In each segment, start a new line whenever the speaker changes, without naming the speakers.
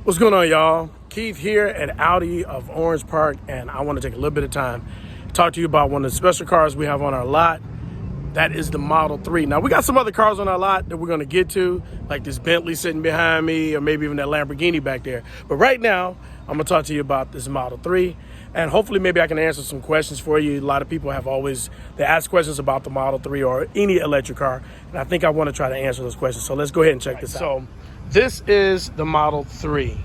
What's going on, y'all? Keith here at Audi of Orange Park, and I want to take a little bit of time to talk to you about one of the special cars we have on our lot. That is the Model 3. Now, we got some other cars on our lot that we're going to get to, like this Bentley sitting behind me, or maybe even that Lamborghini back there. But right now, I'm going to talk to you about this Model 3, and hopefully maybe I can answer some questions for you. A lot of people have they ask questions about the Model 3 or any electric car, and I think I want to try to answer those questions. So let's go ahead and check this out. So this is the Model 3.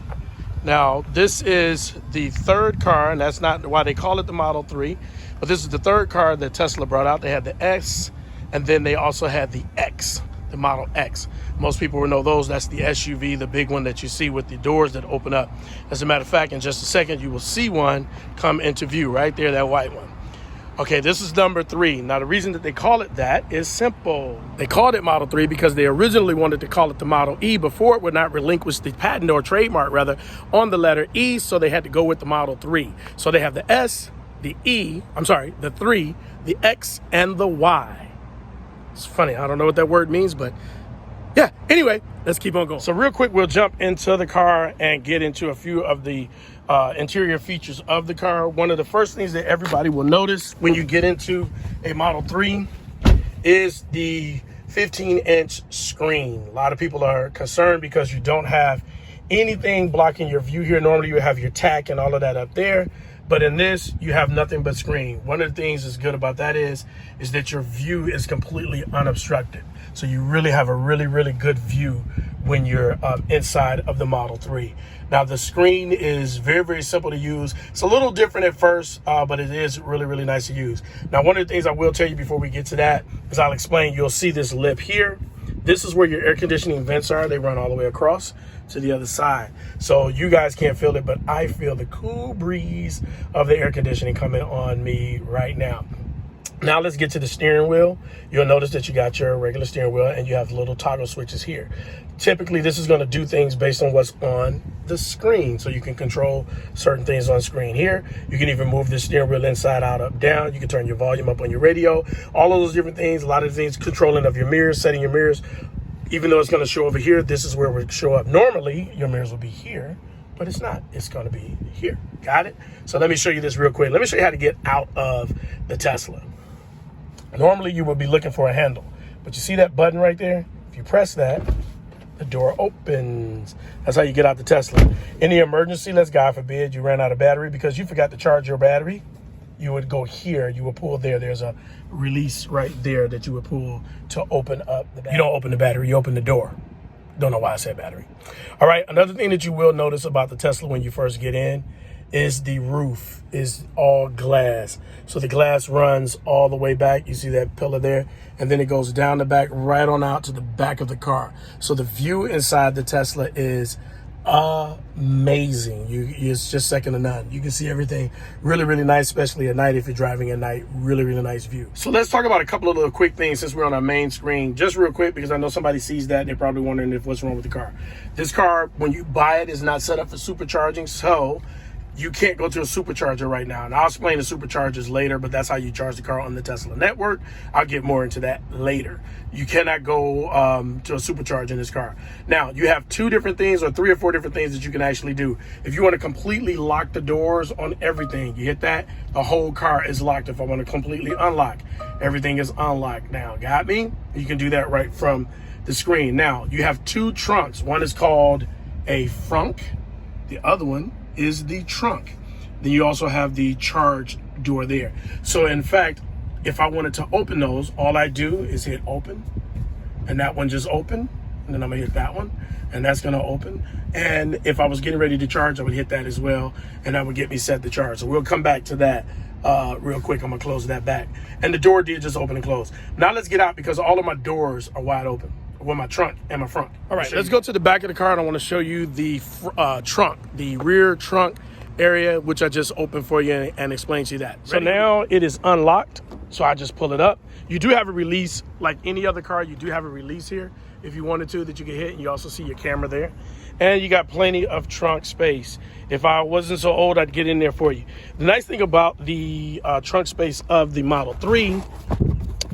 Now, this is the third car, and that's not why they call it the Model 3, but this is the third car that Tesla brought out. They had the S, and then they also had the X, the Model X. Most people will know those. That's the SUV, the big one that you see with the doors that open up. As a matter of fact, in just a second, you will see one come into view right there, that white one. Okay, this is number 3. Now, the reason that they call it that is simple. They called it Model 3 because they originally wanted to call it the Model E before it would not relinquish the patent or trademark, rather, on the letter E, so they had to go with the Model 3. So they have the S, the 3, the X, and the Y. It's funny, I don't know what that word means, but yeah, anyway, let's keep on going. So real quick, we'll jump into the car and get into a few of the interior features of the car. One of the first things that everybody will notice when you get into a Model 3 is the 15-inch screen. A lot of people are concerned because you don't have anything blocking your view here. Normally you have your tack and all of that up there, but in this you have nothing but screen. One of the things that's good about that is that your view is completely unobstructed. So you really have a really good view when you're inside of the Model 3. Now, the screen is very simple to use. It's a little different at first, but it is really nice to use. Now, one of the things I will tell you before we get to that is I'll explain. You'll see this lip here. This is where your air conditioning vents are. They run all the way across to the other side. So you guys can't feel it, but I feel the cool breeze of the air conditioning coming on me right now. Now let's get to the steering wheel. You'll notice that you got your regular steering wheel and you have little toggle switches here. Typically, this is going to do things based on what's on the screen. So you can control certain things on screen here. You can even move the steering wheel inside out, up, down. You can turn your volume up on your radio. All of those different things. A lot of things, controlling of your mirrors, setting your mirrors. Even though it's going to show over here, this is where it would show up. Normally, your mirrors will be here, but it's not. It's going to be here. Got it? So let me show you this real quick. Let me show you how to get out of the Tesla. Normally, you would be looking for a handle, but you see that button right there? If you press that, the door opens. That's how you get out the Tesla. In the emergency, let's God forbid you ran out of battery because you forgot to charge your battery, you would go here, you would pull there. There's a release right there that you would pull to open up the battery. You don't open the battery, you open the door. Don't know why I said battery. All right, another thing that you will notice about the Tesla when you first get in is the roof is all glass. So the glass runs all the way back. You see that pillar there? And then it goes down the back, right on out to the back of the car. So the view inside the Tesla is amazing. It's just second to none. You can see everything really nice, especially at night if you're driving at night. Really nice view. So let's talk about a couple of little quick things since we're on our main screen. Just real quick, because I know somebody sees that. They're probably wondering what's wrong with the car. This car, when you buy it, is not set up for supercharging. So you can't go to a supercharger right now. And I'll explain the superchargers later, but that's how you charge the car on the Tesla network. I'll get more into that later. You cannot go to a supercharger in this car. Now, you have 2 different things or 3 or 4 different things that you can actually do. If you want to completely lock the doors on everything, you hit that, the whole car is locked. If I want to completely unlock, everything is unlocked now. Got me? You can do that right from the screen. Now, you have 2 trunks. One is called a frunk. The other one is the trunk. Then you also have the charge door there. So in fact, if I wanted to open those, all I do is hit open, and that one just opened, and then I'm gonna hit that one, and that's gonna open. And if I was getting ready to charge, I would hit that as well, and that would get me set to charge. So we'll come back to that real quick. I'm gonna close that back. And the door did just open and close. Now let's get out because all of my doors are wide open. With my trunk and my front. All right, let's go to the back of the car, and I want to show you the trunk, the rear trunk area, which I just opened for you and explained to you that. So now it is unlocked, so I just pull it up. You do have a release, like any other car, you do have a release here if you wanted to that you can hit, and you also see your camera there. And you got plenty of trunk space. If I wasn't so old, I'd get in there for you. The nice thing about the trunk space of the Model 3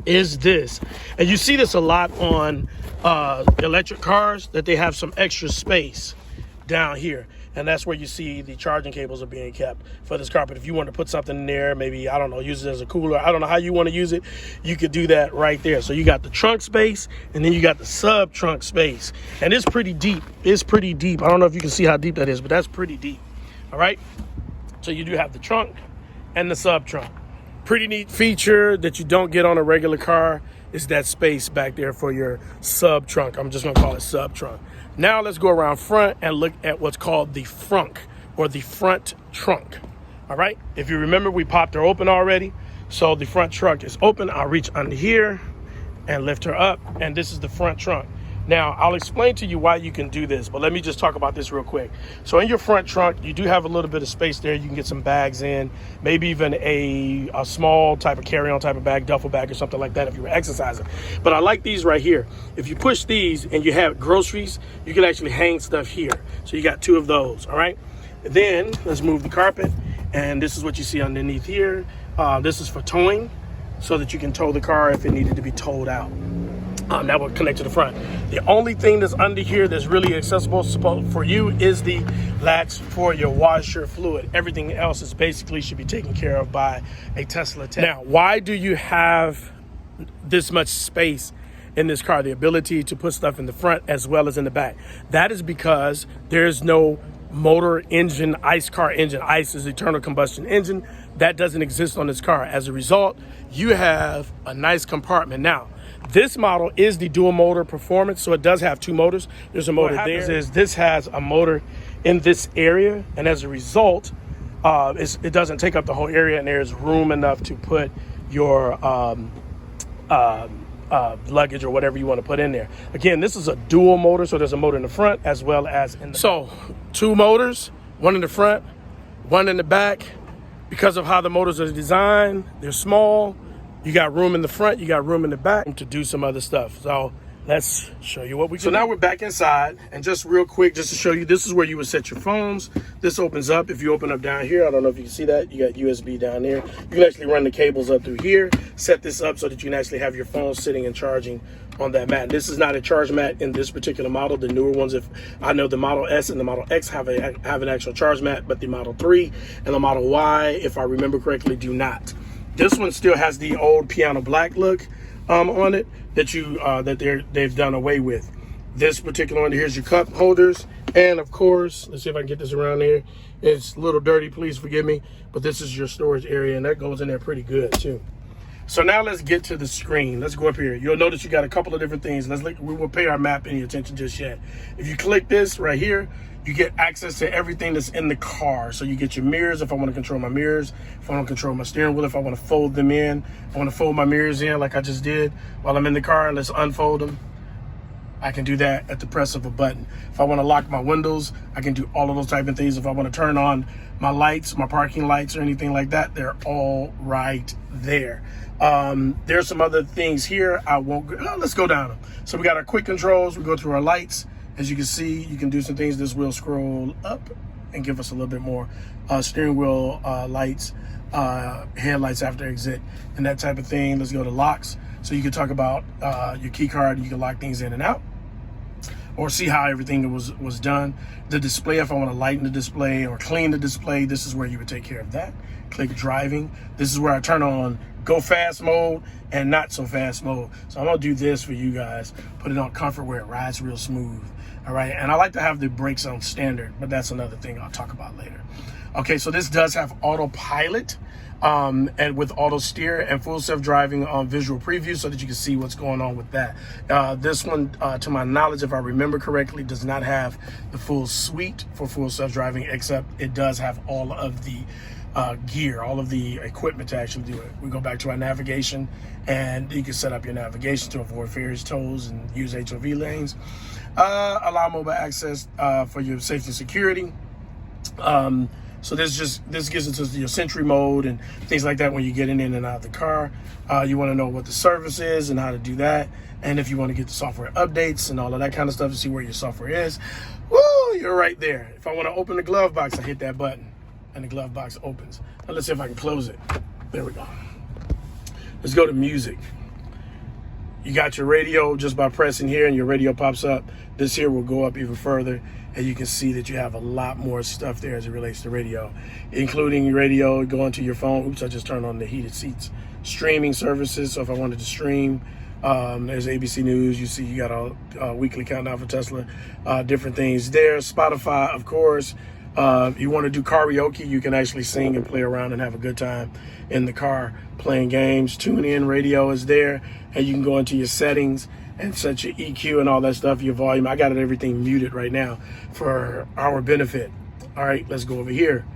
is this, and you see this a lot on electric cars, that they have some extra space down here. and that's where you see the charging cables are being kept for this car. But if you want to put something in there, maybe, I don't know, use it as a cooler, I don't know how you want to use it, you could do that right there. So you got the trunk space, and then you got the sub trunk space, and it's pretty deep. It's pretty deep. I don't know if you can see how deep that is, but that's pretty deep. All right, so you do have the trunk and the sub trunk. Pretty neat feature that you don't get on a regular car is that space back there for your sub trunk. I'm just gonna call it sub trunk. Now let's go around front and look at what's called the frunk, or the front trunk. All right, if you remember, we popped her open already. So the front trunk is open. I'll reach under here and lift her up, and this is the front trunk. Now, I'll explain to you why you can do this, but let me just talk about this real quick. So in your front trunk, you do have a little bit of space there. You can get some bags in, maybe even a small type of carry-on type of bag, duffel bag or something like that if you were exercising. But I like these right here. If you push these and you have groceries, you can actually hang stuff here. So you got two of those, all right? Then let's move the carpet, and this is what you see underneath here. This is for towing, so that you can tow the car if it needed to be towed out. That will connect to the front. The only thing that's under here that's really accessible for you is the latch for your washer fluid. Everything else is basically should be taken care of by a Tesla tech. Now, why do you have this much space in this car? The ability to put stuff in the front as well as in the back. That is because there's no motor engine, ICE car engine. ICE is internal combustion engine. That doesn't exist on this car. As a result, you have a nice compartment. Now, this model is the dual motor performance, so it does have two motors. There's a motor there. This has a motor in this area, and as a result, it doesn't take up the whole area, and there's room enough to put your luggage or whatever you want to put in there. Again, this is a dual motor, so there's a motor in the front as well as in the back. So, two motors, one in the front, one in the back. Because of how the motors are designed, they're small. You got room in the front, you got room in the back to do some other stuff. So let's show you what we can do. So now we're back inside, and just real quick, just to show you, this is where you would set your phones. This opens up. If you open up down here, I don't know if you can see that, you got USB down there. You can actually run the cables up through here, set this up so that you can actually have your phone sitting and charging on that mat. This is not a charge mat in this particular model. The newer ones, if I know the Model S and the Model X have an actual charge mat, but the Model 3 and the Model Y, if I remember correctly, do not. This one still has the old piano black look on it that they've done away with. This particular one, here's your cup holders, and of course, let's see if I can get this around here. It's a little dirty, please forgive me, but this is your storage area, and that goes in there pretty good too. So now let's get to the screen. Let's go up here. You'll notice you got a couple of different things. We won't pay our map any attention just yet. If you click this right here, you get access to everything that's in the car. So you get your mirrors if I want to control my mirrors, if I want to control my steering wheel, if I want to fold them in, I want to fold my mirrors in like I just did while I'm in the car, and let's unfold them. I can do that at the press of a button. If I want to lock my windows, I can do all of those type of things. If I want to turn on my lights, my parking lights or anything like that, they're all right there. There's some other things here. Let's go down them. So we got our quick controls. We go through our lights. As you can see, you can do some things. This will scroll up and give us a little bit more steering wheel lights, headlights after exit, and that type of thing. Let's go to locks. So you can talk about your key card. You can lock things in and out, or see how everything was done. The display, if I want to lighten the display or clean the display, this is where you would take care of that. Click driving. This is where I turn on go fast mode and not so fast mode. So I'm gonna do this for you guys. Put it on comfort where it rides real smooth. All right, and I like to have the brakes on standard, but that's another thing I'll talk about later. Okay, so this does have autopilot and with auto steer and full self-driving on visual preview so that you can see what's going on with that. This one, to my knowledge, if I remember correctly, does not have the full suite for full self-driving, except it does have all of the gear, all of the equipment to actually do it. We go back to our navigation, and you can set up your navigation to avoid various tolls and use HOV lanes. Allow mobile access for your safety and security. So this gets into your Sentry mode and things like that when you get in and out of the car. You want to know what the service is and how to do that. And if you want to get the software updates and all of that kind of stuff to see where your software is, woo, you're right there. If I want to open the glove box, I hit that button and the glove box opens. Now let's see if I can close it. There we go. Let's go to music. You got your radio just by pressing here and your radio pops up. This here will go up even further and you can see that you have a lot more stuff there as it relates to radio, including radio going to your phone. Oops, I just turned on the heated seats. Streaming services, so if I wanted to stream, there's ABC News. You see you got a weekly countdown for Tesla, different things there. Spotify, of course. You want to do karaoke, you can actually sing and play around and have a good time in the car playing games. Tune in radio is there, and you can go into your settings and set your EQ and all that stuff, your volume. I got everything muted right now for our benefit. All right, let's go over here.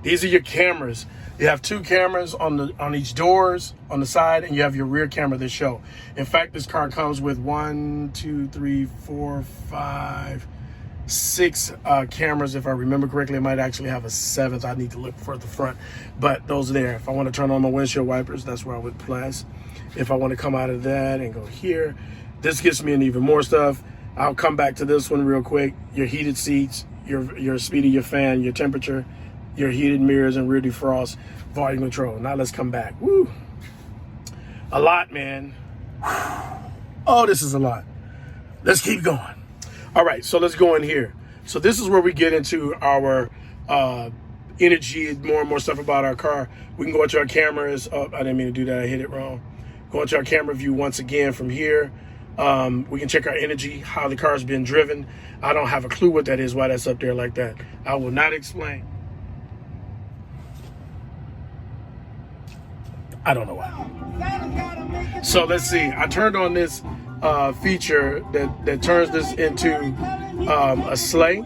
These are your cameras. You have 2 cameras on each doors on the side, and you have your rear camera that show. In fact, this car comes with 6 cameras. If I remember correctly, it might actually have a 7th. I need to look for the front, but those are there. If I want to turn on my windshield wipers, that's where I would press. If I want to come out of that and go here, this gets me in even more stuff. I'll come back to this one real quick. Your heated seats, your speed of your fan, your temperature, your heated mirrors and rear defrost, volume control. Now let's come back. Woo! A lot, man. Oh, this is a lot. Let's keep going. All right, so let's go in here. So this is where we get into our energy, more and more stuff about our car. We can go into our cameras. Oh, I didn't mean to do that. I hit it wrong. Go into our camera view once again from here. We can check our energy, how the car's been driven. I don't have a clue what that is, why that's up there like that. I will not explain. I don't know why. So let's see. I turned on this feature that turns this into a sleigh.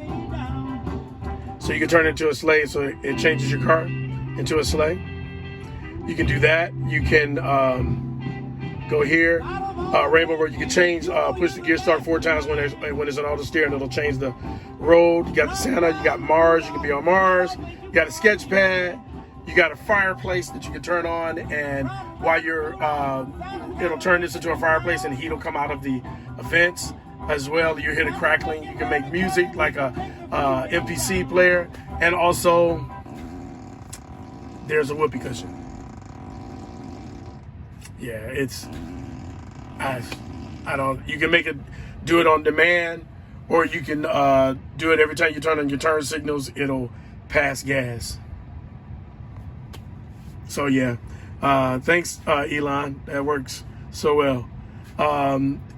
So you can turn it into a sleigh, so it changes your car into a sleigh. You can do that. You can go here, rainbow road. You can change, push the gear start 4 times when it's an auto steer, and it'll change the road. You got the Santa, you got Mars. You can be on Mars. You got a sketch pad. You got a fireplace that you can turn on, and while you're, it'll turn this into a fireplace, and heat will come out of the vents as well. You hear the crackling. You can make music like a MPC player, and also there's a whoopee cushion. Yeah, it's I don't. You can make it, do it on demand, or you can do it every time you turn on your turn signals. It'll pass gas. So yeah, thanks Elon, that works so well.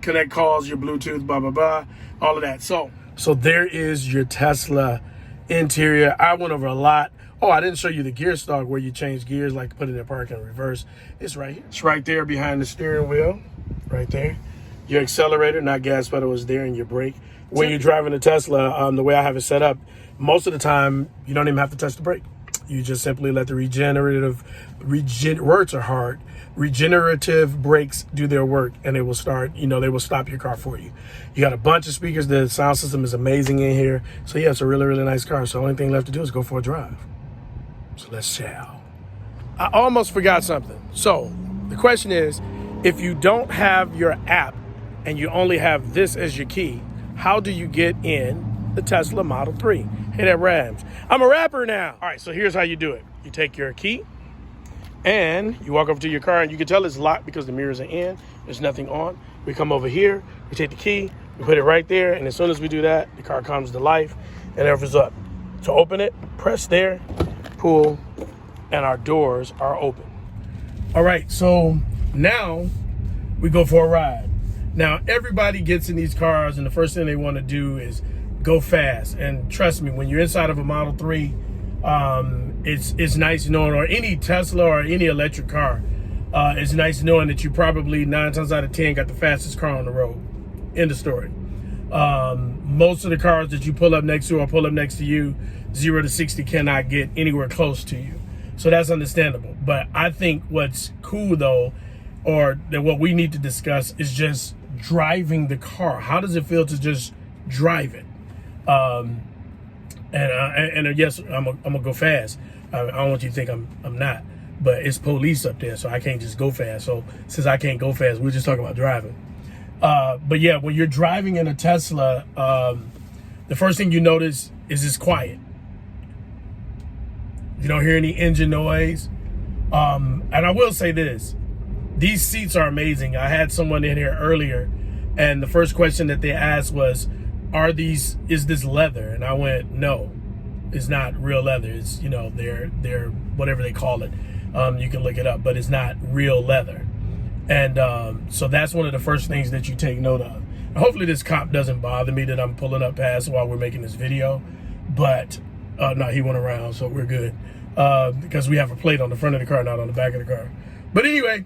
Connect calls, your Bluetooth, blah blah blah, all of that. So there is your Tesla interior. I went over a lot. Oh, I didn't show you the gear stalk where you change gears, like put it in park and reverse. It's right here. It's right there behind the steering wheel, right there. Your accelerator, not gas pedal, is there, and your brake. When you're driving a Tesla, the way I have it set up, most of the time you don't even have to touch the brake. You just simply let the words are hard. Regenerative brakes do their work, and they will start, they will stop your car for you. You got a bunch of speakers. The sound system is amazing in here. So yeah, it's a really, really nice car. So the only thing left to do is go for a drive. So let's chow. I almost forgot something. So the question is, if you don't have your app and you only have this as your key, how do you get in the Tesla Model 3? Hey, that rhymes. I'm a rapper now. All right, so here's how you do it. You take your key and you walk over to your car, and you can tell it's locked because the mirrors are in. There's nothing on. We come over here, we take the key, we put it right there, and as soon as we do that, the car comes to life and everything's up. To open it, press there, pull, and our doors are open. All right, so now we go for a ride. Now, everybody gets in these cars, and the first thing they want to do is go fast. And trust me, when you're inside of a Model 3, it's nice knowing, or any Tesla or any electric car, it's nice knowing that you probably 9 times out of 10 got the fastest car on the road. End of story. Most of the cars that you pull up next to or pull up next to you, 0 to 60 cannot get anywhere close to you. So that's understandable. But I think what's cool though, or that what we need to discuss, is just driving the car. How does it feel to just drive it? And yes, I'm gonna go fast. I don't want you to think I'm not, but it's police up there, so I can't just go fast. So since I can't go fast, we're just talking about driving. But yeah, when you're driving in a Tesla, the first thing you notice is it's quiet. You don't hear any engine noise. And I will say this, these seats are amazing. I had someone in here earlier, and the first question that they asked was, is this leather? And I went, no, it's not real leather. It's, you know, they're whatever they call it. You can look it up, but it's not real leather. And so that's one of the first things that you take note of. And hopefully this cop doesn't bother me that I'm pulling up past while we're making this video. But no, he went around, so we're good. Because we have a plate on the front of the car, not on the back of the car. But anyway,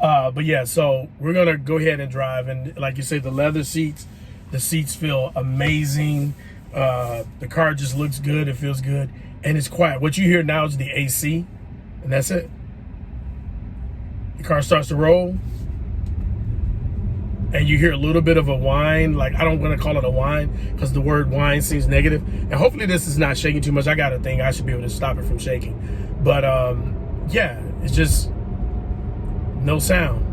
but yeah, so we're gonna go ahead and drive. And like you say, the leather seats, the seats feel amazing. The car just looks good, it feels good, and it's quiet. What you hear now is the AC, and that's it. The car starts to roll, and you hear a little bit of a whine. Like, I don't want to call it a whine because the word whine seems negative. And hopefully this is not shaking too much. I got a thing, I should be able to stop it from shaking. But yeah, it's just no sound.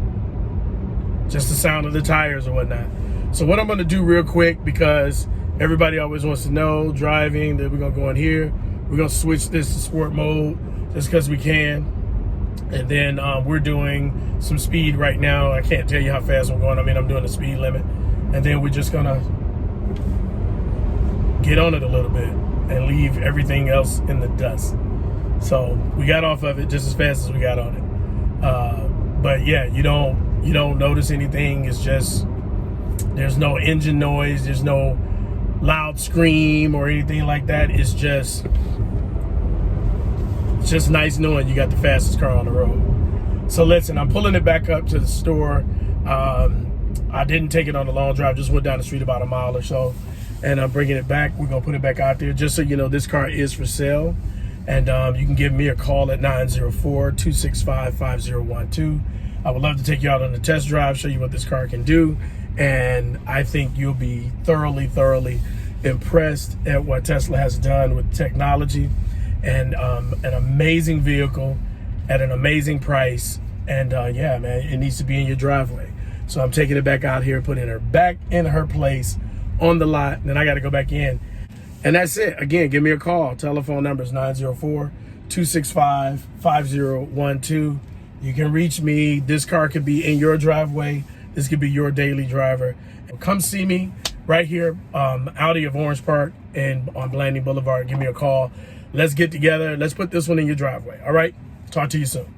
Just the sound of the tires or whatnot. So what I'm gonna do real quick, because everybody always wants to know driving, that we're gonna go in here. We're gonna switch this to sport mode just because we can. And then we're doing some speed right now. I can't tell you how fast we're going. I mean, I'm doing the speed limit. And then we're just gonna get on it a little bit and leave everything else in the dust. So we got off of it just as fast as we got on it. But yeah, you don't notice anything. It's just, there's no engine noise. There's no loud scream or anything like that. It's just nice knowing you got the fastest car on the road. So listen, I'm pulling it back up to the store. I didn't take it on a long drive, just went down the street about a mile or so, and I'm bringing it back. We're gonna put it back out there. Just so you know, this car is for sale, and you can give me a call at 904-265-5012. I would love to take you out on a test drive, show you what this car can do, and I think you'll be thoroughly impressed at what Tesla has done with technology. And an amazing vehicle at an amazing price. And yeah, man, it needs to be in your driveway. So I'm taking it back out here, putting her back in her place on the lot. And then I got to go back in. And that's it. Again, give me a call. Telephone number is 904-265-5012. You can reach me. This car could be in your driveway. This could be your daily driver. Come see me right here, Audi of Orange Park and on Blanding Boulevard. Give me a call. Let's get together. Let's put this one in your driveway. All right. Talk to you soon.